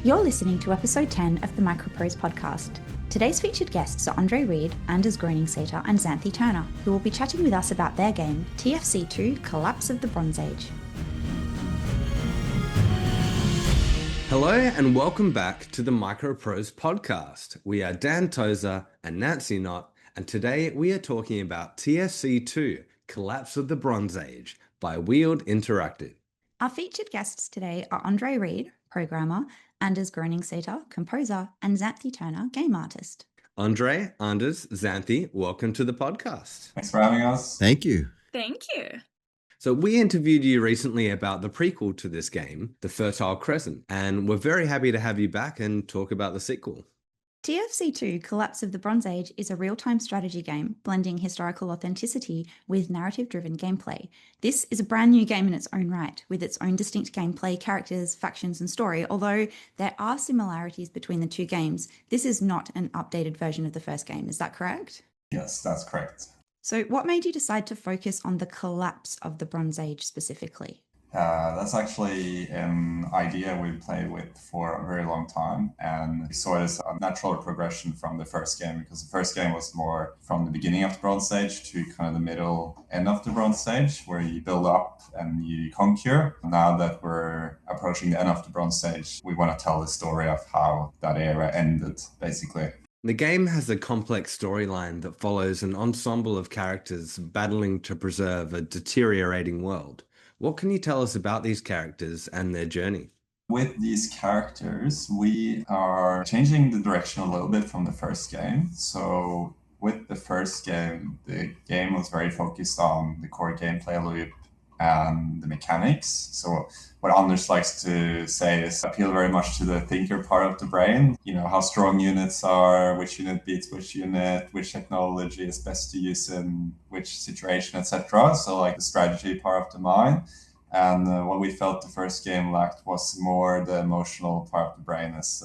You're listening to episode 10 of the Microprose podcast. Today's featured guests are Andre Reed, Anders Groeningseter and Xanthi Turner, who will be chatting with us about their game, TFC2 Collapse of the Bronze Age. Hello and welcome back to the Microprose podcast. We are Dan Tozer and Nancy Knott, and today we are talking about TFC2 Collapse of the Bronze Age by Wield Interactive. Our featured guests today are Andre Reed, programmer, Anders Groeningseter, composer, and Xanthi Turner, game artist. Andre, Anders, Xanthi, welcome to the podcast. Thanks for having us. Thank you. Thank you. So we interviewed you recently about the prequel to this game, the Fertile Crescent, and we're very happy to have you back and talk about the sequel. TFC2 Collapse of the Bronze Age is a real-time strategy game blending historical authenticity with narrative-driven gameplay. This is a brand new game in its own right, with its own distinct gameplay, characters, factions, and story. Although there are similarities between the two games, this is not an updated version of the first game. Is that correct? Yes, that's correct. So what made you decide to focus on the collapse of the Bronze Age specifically? That's actually an idea we've played with for a very long time, and we saw it as a natural progression from the first game, because the first game was more from the beginning of the Bronze Age to kind of the middle end of the Bronze Age, where you build up and you conquer. Now that we're approaching the end of the Bronze Age, we want to tell the story of how that era ended, basically. The game has a complex storyline that follows an ensemble of characters battling to preserve a deteriorating world. What can you tell us about these characters and their journey? With these characters, we are changing the direction a little bit from the first game. So with the first game, the game was very focused on the core gameplay loop and the mechanics. So what Anders likes to say is appeal very much to the thinker part of the brain. You know, how strong units are, which unit beats which unit, which technology is best to use in which situation, etc. So like the strategy part of the mind. And what we felt the first game lacked was more the emotional part of the brain, as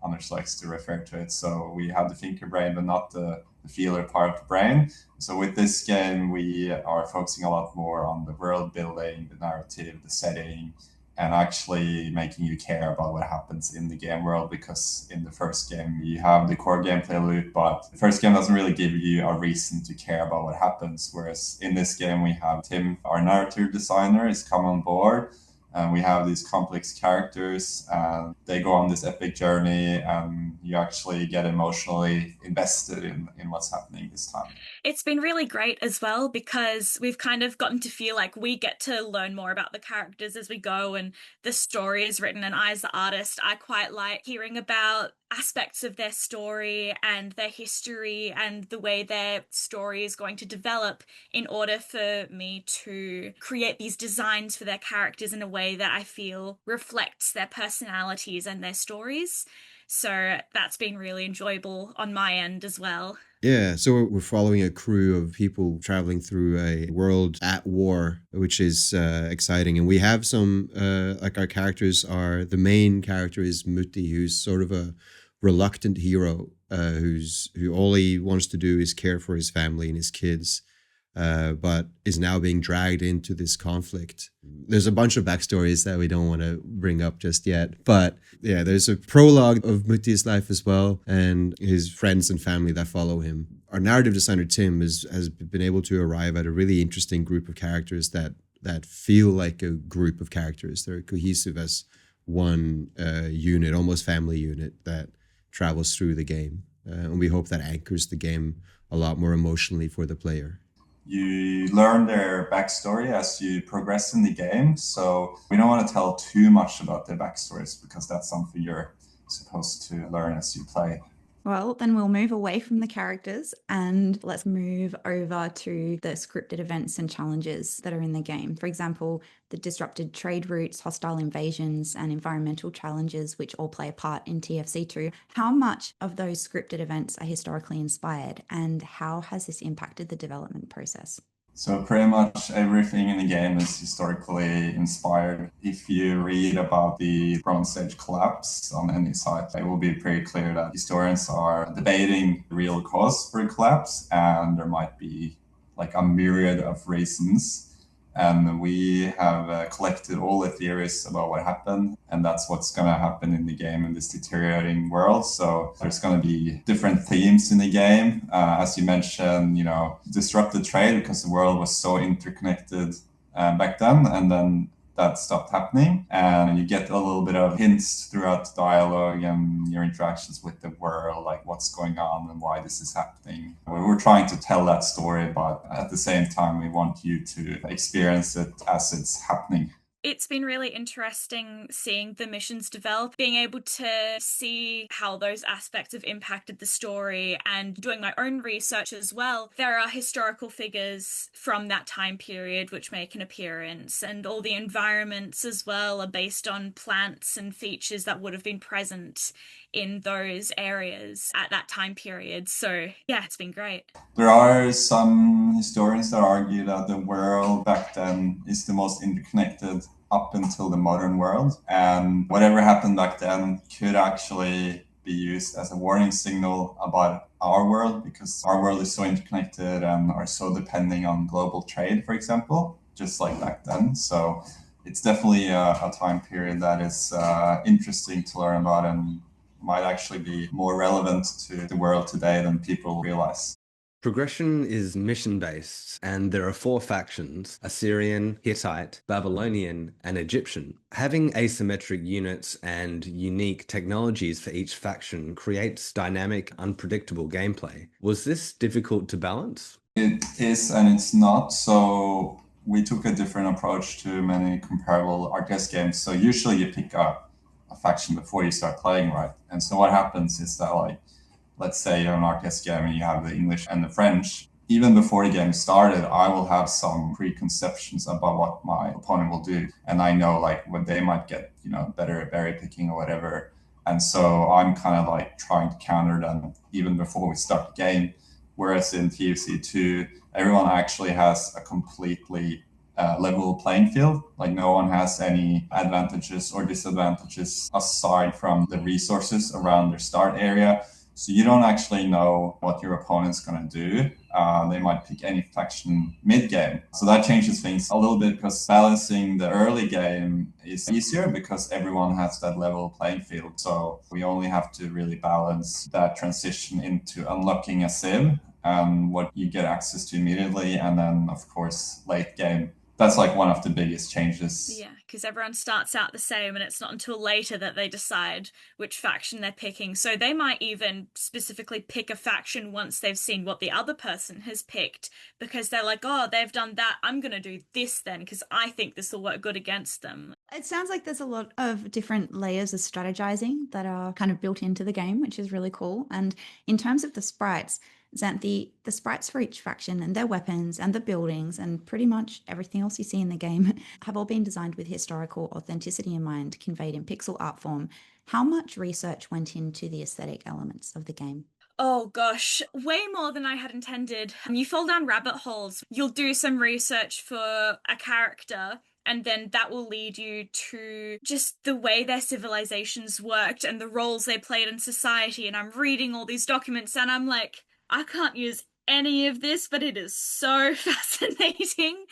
Anders likes to refer to it. So we have the thinker brain, but not the feeler part of the brain. So with this game, we are focusing a lot more on the world building, the narrative, the setting, and actually making you care about what happens in the game world, because in the first game, you have the core gameplay loop, but the first game doesn't really give you a reason to care about what happens. Whereas in this game, we have Tim, our narrative designer, is come on board. And we have these complex characters, and they go on this epic journey, and you actually get emotionally invested in what's happening this time. It's been really great as well, because we've kind of gotten to feel like we get to learn more about the characters as we go, and the story is written. And I, as the artist, I quite like hearing about aspects of their story and their history and the way their story is going to develop in order for me to create these designs for their characters in a way that I feel reflects their personalities and their stories. So that's been really enjoyable on my end as well. Yeah, so we're following a crew of people traveling through a world at war, which is exciting. And we have some, like our characters are, the main character is Mutti, who's sort of a reluctant hero, who all he wants to do is care for his family and his kids, but is now being dragged into this conflict. There's a bunch of backstories that we don't want to bring up just yet, but yeah, there's a prologue of Mutti's life as well, and his friends and family that follow him. Our narrative designer, Tim, has been able to arrive at a really interesting group of characters that feel like a group of characters. They're cohesive as one unit, almost family unit that travels through the game. And we hope that anchors the game a lot more emotionally for the player. You learn their backstory as you progress in the game, so we don't want to tell too much about their backstories, because that's something you're supposed to learn as you play. Well, then we'll move away from the characters and let's move over to the scripted events and challenges that are in the game. For example, the disrupted trade routes, hostile invasions, and environmental challenges, which all play a part in TFC2. How much of those scripted events are historically inspired, and how has this impacted the development process? So pretty much everything in the game is historically inspired. If you read about the Bronze Age collapse on any site, it will be pretty clear that historians are debating the real cause for the collapse, and there might be like a myriad of reasons. And we have collected all the theories about what happened, and that's what's going to happen in the game in this deteriorating world. So there's going to be different themes in the game. As you mentioned, disrupted trade because the world was so interconnected back then, and then that stopped happening. And you get a little bit of hints throughout the dialogue and your interactions with the world, like what's going on and why this is happening. We're trying to tell that story, but at the same time, we want you to experience it as it's happening. It's been really interesting seeing the missions develop, being able to see how those aspects have impacted the story and doing my own research as well. There are historical figures from that time period which make an appearance, and all the environments as well are based on plants and features that would have been present in those areas at that time period. So yeah, it's been great. There are some historians that argue that the world back then is the most interconnected up until the modern world, and whatever happened back then could actually be used as a warning signal about our world, because our world is so interconnected and are so depending on global trade, for example, just like back then. So it's definitely a time period that is interesting to learn about and might actually be more relevant to the world today than people realize. Progression is mission-based, and there are 4 factions: Assyrian, Hittite, Babylonian, and Egyptian. Having asymmetric units and unique technologies for each faction creates dynamic, unpredictable gameplay. Was this difficult to balance? It is and it's not. So we took a different approach to many comparable RTS games. So usually you pick up a faction before you start playing, right? And so what happens is that, like, let's say you're an RTS game and you have the English and the French. Even before the game started, I will have some preconceptions about what my opponent will do. And I know like what they might get, better berry picking or whatever. And so I'm kind of like trying to counter them even before we start the game. Whereas in TFC2, everyone actually has a completely level playing field. Like no one has any advantages or disadvantages aside from the resources around their start area. So you don't actually know what your opponent's going to do. They might pick any faction mid-game. So that changes things a little bit, because balancing the early game is easier because everyone has that level playing field. So we only have to really balance that transition into unlocking a civ and what you get access to immediately. And then, of course, late game. That's like one of the biggest changes. Yeah, because everyone starts out the same, and it's not until later that they decide which faction they're picking. So they might even specifically pick a faction once they've seen what the other person has picked, because they're like, oh, they've done that, I'm going to do this then, because I think this will work good against them. It sounds like there's a lot of different layers of strategizing that are kind of built into the game, which is really cool. And in terms of the sprites, Xanthi, the sprites for each faction and their weapons and the buildings and pretty much everything else you see in the game have all been designed with historical authenticity in mind, conveyed in pixel art form. How much research went into the aesthetic elements of the game? Oh gosh, way more than I had intended. You fall down rabbit holes. You'll do some research for a character, and then that will lead you to just the way their civilizations worked and the roles they played in society. And I'm reading all these documents and I'm like, I can't use any of this, but it is so fascinating.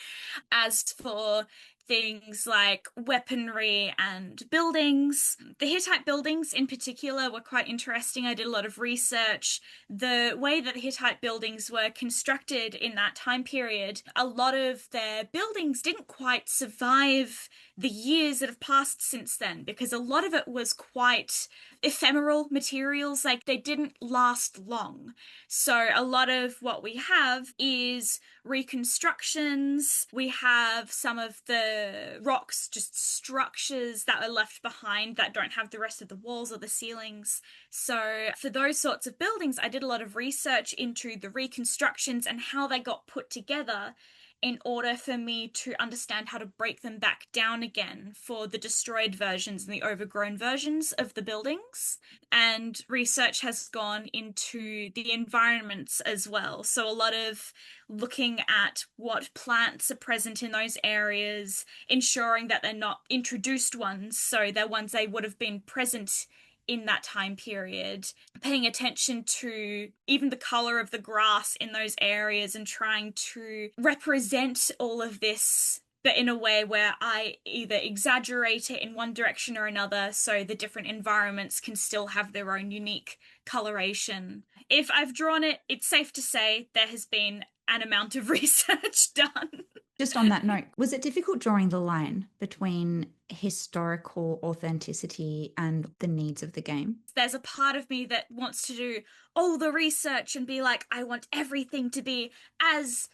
As for things like weaponry and buildings, the Hittite buildings in particular were quite interesting. I did a lot of research. The way that the Hittite buildings were constructed in that time period, a lot of their buildings didn't quite survive the years that have passed since then, because a lot of it was quite ephemeral materials. Like, they didn't last long. So a lot of what we have is reconstructions. We have some of the rocks, just structures that are left behind that don't have the rest of the walls or the ceilings. So for those sorts of buildings, I did a lot of research into the reconstructions and how they got put together in order for me to understand how to break them back down again for the destroyed versions and the overgrown versions of the buildings. And research has gone into the environments as well. So a lot of looking at what plants are present in those areas, ensuring that they're not introduced ones, so they're ones they would have been present in that time period, paying attention to even the color of the grass in those areas and trying to represent all of this but in a way where I either exaggerate it in one direction or another, so the different environments can still have their own unique coloration. If I've drawn it, it's safe to say there has been an amount of research done. Just on that note, was it difficult drawing the line between historical authenticity and the needs of the game? There's a part of me that wants to do all the research and be like, I want everything to be as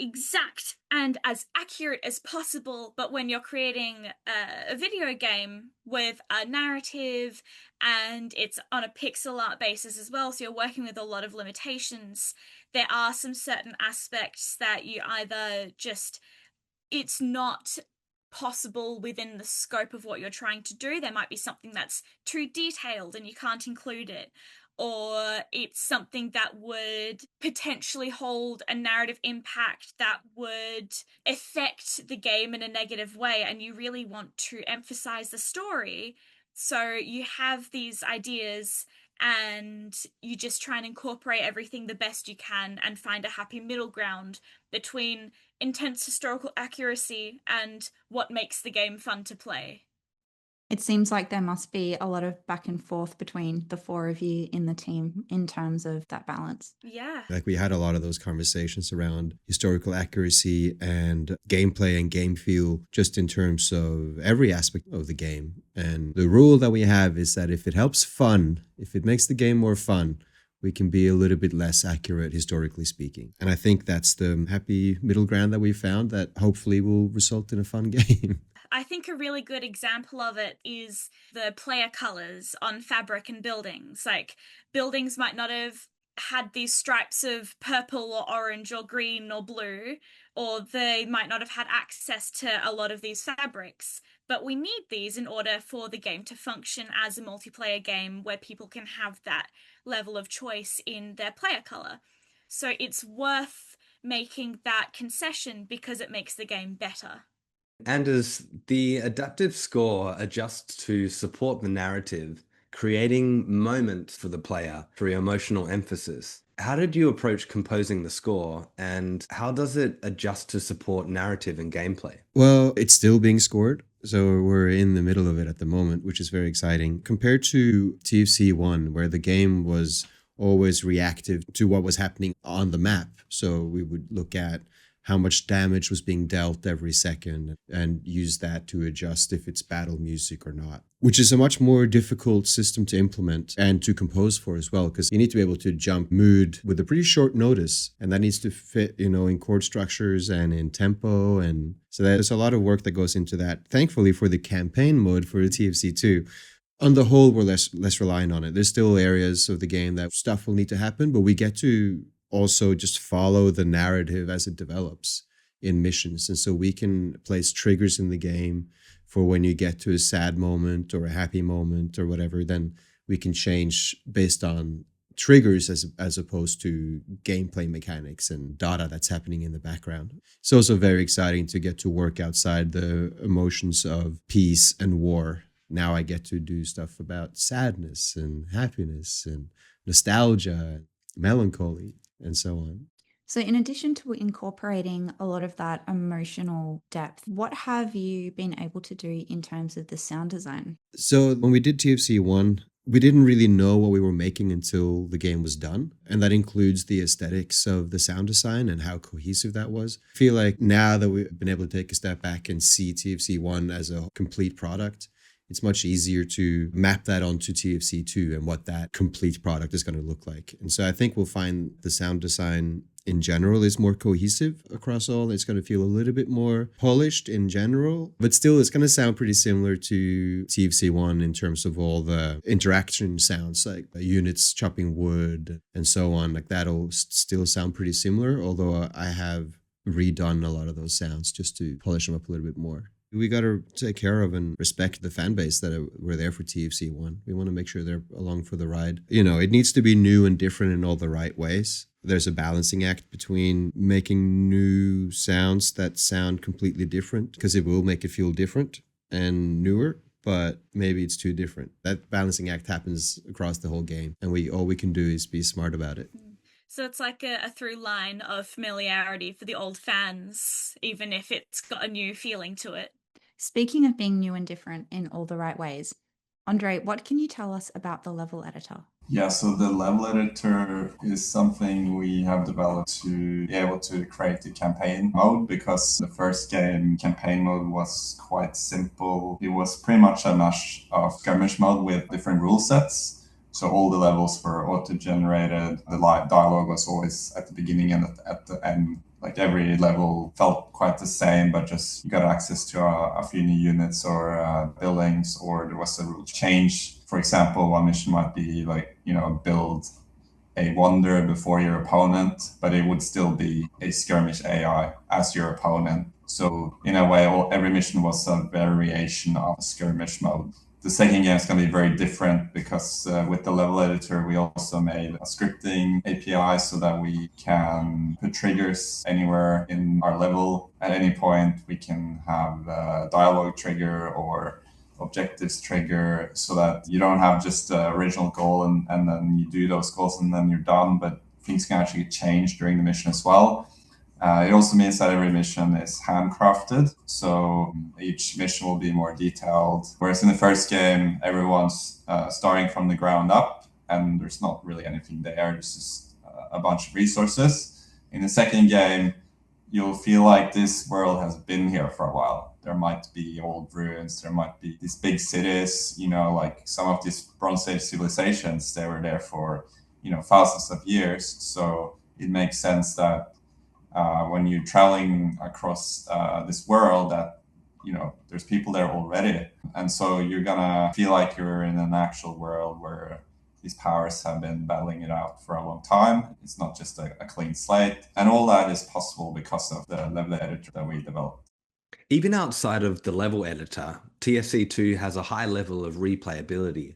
exact and as accurate as possible. But when you're creating a video game with a narrative and it's on a pixel art basis as well, so you're working with a lot of limitations, there are some certain aspects that you either just, it's not possible within the scope of what you're trying to do. There might be something that's too detailed and you can't include it, or it's something that would potentially hold a narrative impact that would affect the game in a negative way, and you really want to emphasize the story. So you have these ideas and you just try and incorporate everything the best you can and find a happy middle ground between intense historical accuracy and what makes the game fun to play. It seems like there must be a lot of back and forth between the four of you in the team in terms of that balance. Yeah. Like we had a lot of those conversations around historical accuracy and gameplay and game feel, just in terms of every aspect of the game. And the rule that we have is that if it helps fun, if it makes the game more fun, we can be a little bit less accurate, historically speaking. And I think that's the happy middle ground that we found that hopefully will result in a fun game. I think a really good example of it is the player colors on fabric and buildings. Like, buildings might not have had these stripes of purple or orange or green or blue, or they might not have had access to a lot of these fabrics. But we need these in order for the game to function as a multiplayer game where people can have that level of choice in their player color. So it's worth making that concession because it makes the game better. And as the adaptive score adjusts to support the narrative, creating moments for the player through emotional emphasis, how did you approach composing the score, and how does it adjust to support narrative and gameplay? Well, it's still being scored. So we're in the middle of it at the moment, which is very exciting. Compared to TFC1, where the game was always reactive to what was happening on the map. So we would look at how much damage was being dealt every second and use that to adjust if it's battle music or not, which is a much more difficult system to implement and to compose for as well, because you need to be able to jump mood with a pretty short notice, and that needs to fit, in chord structures and in tempo. And so there's a lot of work that goes into that. Thankfully for the campaign mode for TFC2, on the whole, we're less reliant on it. There's still areas of the game that stuff will need to happen, but we get to also just follow the narrative as it develops in missions. And so we can place triggers in the game for when you get to a sad moment or a happy moment or whatever, then we can change based on triggers as opposed to gameplay mechanics and data that's happening in the background. It's also very exciting to get to work outside the emotions of peace and war. Now I get to do stuff about sadness and happiness and nostalgia, melancholy, and so on. So in addition to incorporating a lot of that emotional depth, what have you been able to do in terms of the sound design? So when we did TFC1, we didn't really know what we were making until the game was done. And that includes the aesthetics of the sound design and how cohesive that was. I feel like now that we've been able to take a step back and see TFC1 as a complete product, it's much easier to map that onto TFC2 and what that complete product is going to look like. And so I think we'll find the sound design in general is more cohesive across all. It's going to feel a little bit more polished in general, but still it's going to sound pretty similar to TFC1 in terms of all the interaction sounds, like units chopping wood and so on. Like that'll still sound pretty similar, although I have redone a lot of those sounds just to polish them up a little bit more. We got to take care of and respect the fan base that were there for TFC1. We want to make sure they're along for the ride. It needs to be new and different in all the right ways. There's a balancing act between making new sounds that sound completely different, because it will make it feel different and newer, but maybe it's too different. That balancing act happens across the whole game, and all we can do is be smart about it. So it's like a through line of familiarity for the old fans, even if it's got a new feeling to it. Speaking of being new and different in all the right ways, Andre, what can you tell us about the level editor? Yeah, so the level editor is something we have developed to be able to create the campaign mode, because the first game campaign mode was quite simple. It was pretty much a mash of skirmish mode with different rule sets. So all the levels were auto-generated. The dialogue was always at the beginning and at the end. Like every level felt quite the same, but just you got access to a few new units or buildings, or there was a rule change. For example, one mission might be like, build a wonder before your opponent, but it would still be a skirmish AI as your opponent. So in a way, every mission was a variation of skirmish mode. The second game is going to be very different because with the level editor, we also made a scripting API so that we can put triggers anywhere in our level. At any point, we can have a dialogue trigger or objectives trigger, so that you don't have just the original goal and then you do those goals and then you're done, but things can actually change during the mission as well. It also means that every mission is handcrafted, so each mission will be more detailed. Whereas in the first game, everyone's starting from the ground up, and there's not really anything there. There's just a bunch of resources. In the second game, you'll feel like this world has been here for a while. There might be old ruins, there might be these big cities, like some of these Bronze Age civilizations, they were there for, thousands of years. So it makes sense that when you're traveling across this world that, there's people there already. And so you're gonna feel like you're in an actual world where these powers have been battling it out for a long time. It's not just a clean slate. And all that is possible because of the level editor that we developed. Even outside of the level editor, TFC2 has a high level of replayability.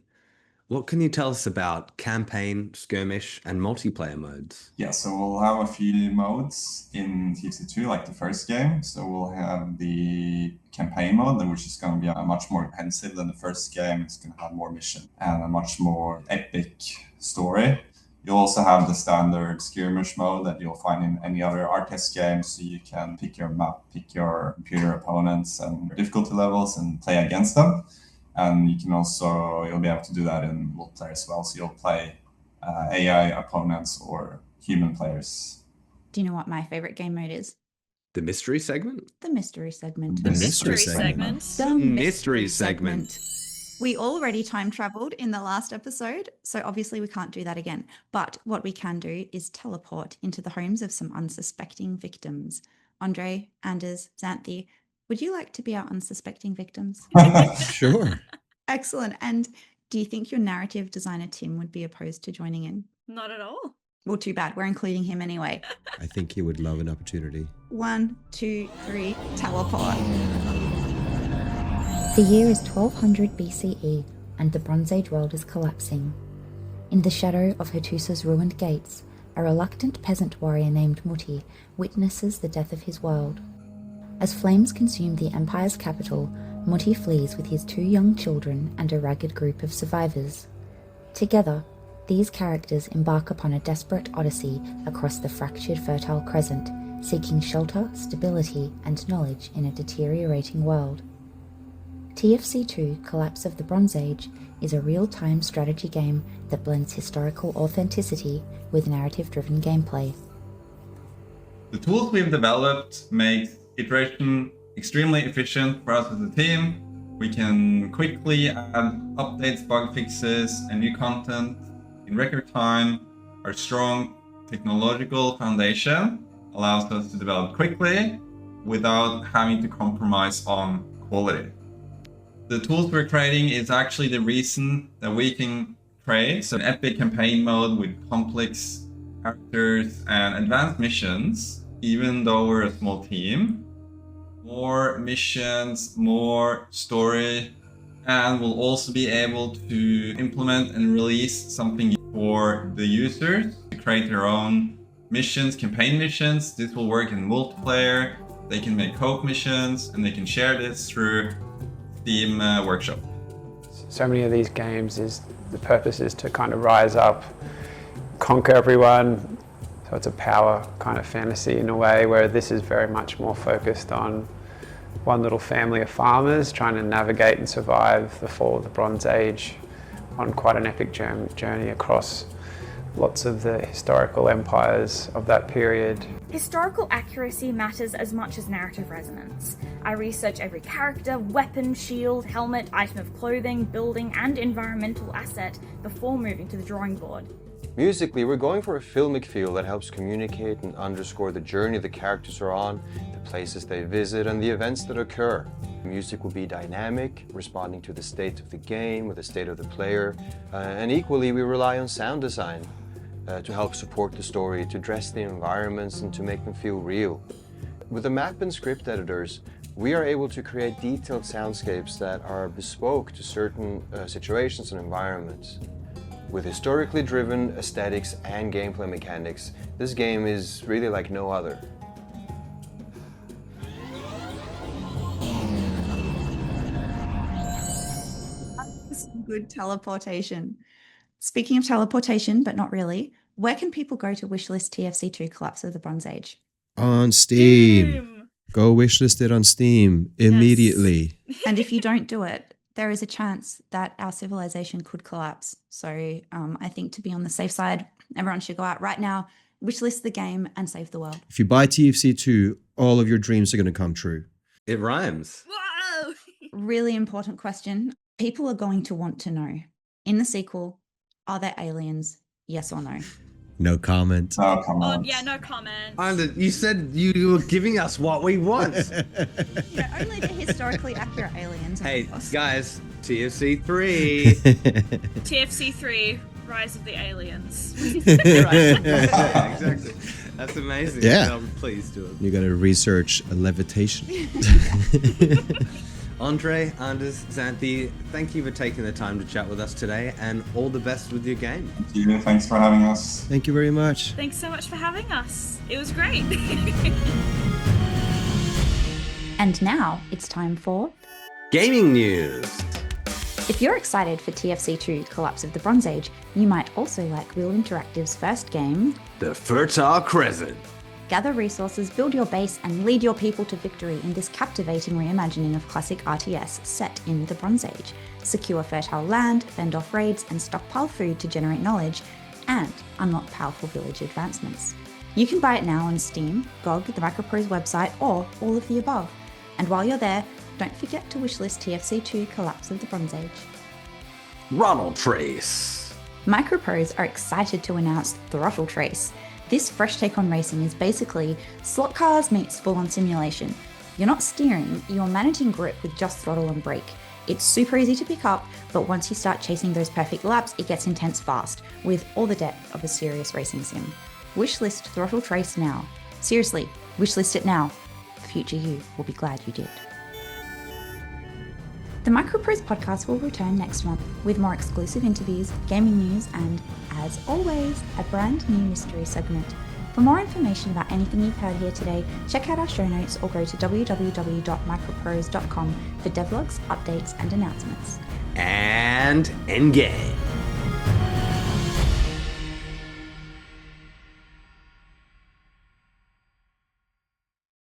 What can you tell us about campaign, skirmish, and multiplayer modes? Yeah, so we'll have a few modes in TFC2, like the first game. So we'll have the campaign mode, which is going to be much more comprehensive than the first game. It's going to have more mission and a much more epic story. You'll also have the standard skirmish mode that you'll find in any other RTS game, so you can pick your map, pick your computer opponents and difficulty levels and play against them. And you'll be able to do that in multiplayer as well. So you'll play AI opponents or human players. Do you know what my favorite game mode is? The mystery segment? The mystery segment. The mystery segment. The mystery segment. We already time traveled in the last episode, so obviously we can't do that again. But what we can do is teleport into the homes of some unsuspecting victims. Andre, Anders, Xanthi, would you like to be our unsuspecting victims? Sure. Excellent. And do you think your narrative designer, Tim, would be opposed to joining in? Not at all. Well, too bad. We're including him anyway. I think he would love an opportunity. 1, 2, 3, teleport. The year is 1200 BCE, and the Bronze Age world is collapsing. In the shadow of Hattusa's ruined gates, a reluctant peasant warrior named Muti witnesses the death of his world. As flames consume the Empire's capital, Muti flees with his 2 young children and a ragged group of survivors. Together, these characters embark upon a desperate odyssey across the fractured Fertile Crescent, seeking shelter, stability, and knowledge in a deteriorating world. TFC2 Collapse of the Bronze Age is a real-time strategy game that blends historical authenticity with narrative-driven gameplay. The tools we've developed make iteration extremely efficient for us as a team. We can quickly add updates, bug fixes, and new content in record time. Our strong technological foundation allows us to develop quickly without having to compromise on quality. The tools we're creating is actually the reason that we can create an epic campaign mode with complex characters and advanced missions, even though we're a small team. More missions, more story, and we'll also be able to implement and release something for the users to create their own missions, campaign missions. This will work in multiplayer. They can make co-op missions, and they can share this through Steam Workshop. So many of these games the purpose is to kind of rise up, conquer everyone, So it's a power kind of fantasy in a way, where this is very much more focused on one little family of farmers trying to navigate and survive the fall of the Bronze Age on quite an epic journey across lots of the historical empires of that period. Historical accuracy matters as much as narrative resonance. I research every character, weapon, shield, helmet, item of clothing, building, and environmental asset before moving to the drawing board. Musically, we're going for a filmic feel that helps communicate and underscore the journey the characters are on, the places they visit, and the events that occur. Music will be dynamic, responding to the state of the game or the state of the player, and equally we rely on sound design to help support the story, to dress the environments and to make them feel real. With the map and script editors, we are able to create detailed soundscapes that are bespoke to certain situations and environments. With historically driven aesthetics and gameplay mechanics, this game is really like no other. Some good teleportation. Speaking of teleportation, but not really, where can people go to wishlist TFC2 Collapse of the Bronze Age? On Steam. Go wishlist it on Steam immediately. And if you don't do it, there is a chance that our civilization could collapse. So I think to be on the safe side, everyone should go out right now, wishlist the game, and save the world. If you buy TFC2, all of your dreams are going to come true. It rhymes. Whoa! Really important question. People are going to want to know, in the sequel, are there aliens? Yes or no? No comment. No comment. Oh, yeah, no comment. You said you were giving us what we want. Yeah, only the historically accurate aliens. Hey, of course. guys, TFC3. TFC3, Rise of the Aliens. Yeah, exactly. That's amazing. Yeah. Please do it. You got to research levitation. Andre, Anders, Xanthi, thank you for taking the time to chat with us today, and all the best with your game. Thank you. Thanks for having us. Thank you very much. Thanks so much for having us. It was great. And now it's time for... Gaming news. If you're excited for TFC2 Collapse of the Bronze Age, you might also like Wield Interactive's first game, The Fertile Crescent. Gather resources, build your base, and lead your people to victory in this captivating reimagining of classic RTS set in the Bronze Age. Secure fertile land, fend off raids, and stockpile food to generate knowledge, and unlock powerful village advancements. You can buy it now on Steam, GOG, the Microprose website, or all of the above. And while you're there, don't forget to wishlist TFC2 Collapse of the Bronze Age. Ronald Trace. Microprose are excited to announce Throttle Trace. This fresh take on racing is basically slot cars meets full-on simulation. You're not steering, you're managing grip with just throttle and brake. It's super easy to pick up, but once you start chasing those perfect laps, it gets intense fast, with all the depth of a serious racing sim. Wishlist Throttle Trace now. Seriously, wishlist it now. The future you will be glad you did. The Microprose podcast will return next month with more exclusive interviews, gaming news, and, as always, a brand new mystery segment. For more information about anything you've heard here today, check out our show notes or go to www.microprose.com for devlogs, updates, and announcements. And endgame.